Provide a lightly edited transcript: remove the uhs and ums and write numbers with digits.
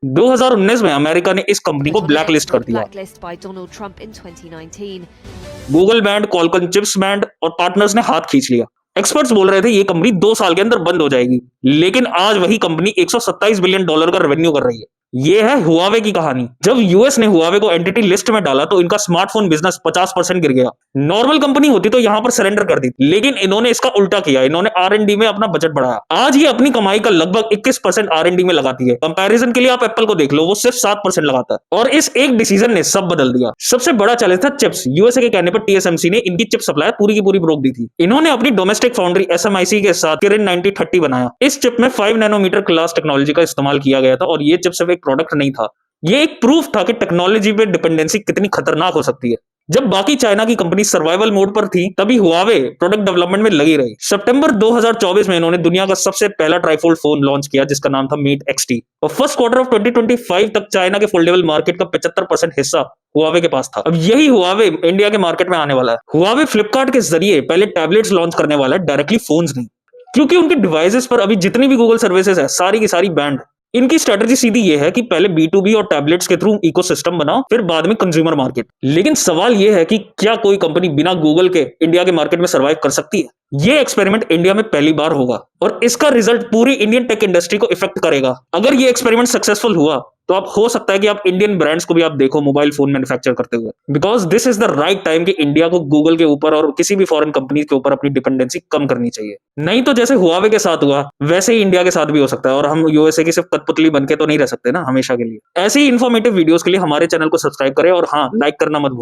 2019 में अमेरिका ने इस कंपनी को ब्लैक लिस्ट कर दिया। Google band, Qualcomm chips band और पार्टनर्स ने हाथ खींच लिया। एक्सपर्ट्स बोल रहे थे ये कंपनी 2 साल के अंदर बंद हो जाएगी, लेकिन आज वही कंपनी $127 बिलियन का रेवेन्यू कर रही है। ये है हुआवे की कहानी। जब यूएस ने हुआवे को एंटिटी लिस्ट में डाला तो इनका स्मार्टफोन बिजनेस 50% गिर गया। नॉर्मल कंपनी होती तो यहां पर सरेंडर कर दी, लेकिन इन्होंने इसका उल्टा किया। इन्होंने आर&डी में अपना बजट बढ़ाया। आज ये अपनी कमाई का लगभग 21% आर&डी में लगाती है। कंपैरिजन के लिए आप एप्पल को देख लो, वो सिर्फ 7% लगाता है। और इस एक डिसीजन ने सब बदल दिया। सबसे बड़ा चैलेंज था चिप्स। यूएसए के कहने पर टीएसएमसी ने इनकी चिप सप्लाई पूरी की पूरी रोक दी थी। इन्होंने अपनी डोमेस्टिक फाउंड्री एसएमआईसी के साथ किरिन 9030 बनाया। इस चिप में 5 नैनोमीटर क्लास टेक्नोलॉजी का इस्तेमाल किया गया था और ये चिप सिर्फ एक प्रोडक्ट नहीं था, ये एक प्रूफ था कि टेक्नोलॉजी पे डिपेंडेंसी कितनी खतरनाक हो सकती है। जब बाकी चाइना की कंपनी सर्वाइवल मोड पर थी, तभी हुआवे प्रोडक्ट डेवलपमेंट में लगी रही। सितंबर 2024 में इन्होंने दुनिया का सबसे पहला ट्राइफोल्ड फोन लॉन्च किया, जिसका नाम था मेट एक्सटी। और फर्स्ट क्वार्टर ऑफ 2025 तक चाइना के फोल्डेबल मार्केट का 75% हिस्सा हुआवे के पास था। अब यही हुआवे इंडिया के मार्केट में आने वाला है। हुआवे फ्लिपकार्ट के जरिए पहले टैबलेट्स लॉन्च करने वाला है, डायरेक्टली फोन्स नहीं, क्योंकि उनके डिवाइसेस पर अभी जितनी भी गूगल सर्विसेज है सारी की सारी बैंड। इनकी स्ट्रेटजी सीधी ये है कि पहले B2B और टैबलेट्स के थ्रू इकोसिस्टम बनाओ, फिर बाद में कंज्यूमर मार्केट। लेकिन सवाल ये है कि क्या कोई कंपनी बिना गूगल के इंडिया के मार्केट में सर्वाइव कर सकती है? ये एक्सपेरिमेंट इंडिया में पहली बार होगा और इसका रिजल्ट पूरी इंडियन टेक इंडस्ट्री को इफेक्ट करेगा। अगर ये एक्सपेरिमेंट सक्सेसफुल हुआ तो आप हो सकता है कि आप इंडियन ब्रांड्स को भी आप देखो मोबाइल फोन मैन्युफैक्चर करते हुए, because this is the right time कि इंडिया को गूगल के ऊपर और किसी भी फॉरेन कंपनी के ऊपर अपनी डिपेंडेंसी कम करनी चाहिए। नहीं तो जैसे हुआवे के साथ हुआ वैसे ही इंडिया के साथ भी हो सकता है और हम यूएसए की सिर्फ कठपुतली बनके तो नहीं रह सकते ना हमेशा के लिए। ऐसी ही इन्फॉर्मेटिव वीडियोस के लिए हमारे चैनल को सब्सक्राइब करें और हाँ, लाइक करना मत भूलिए।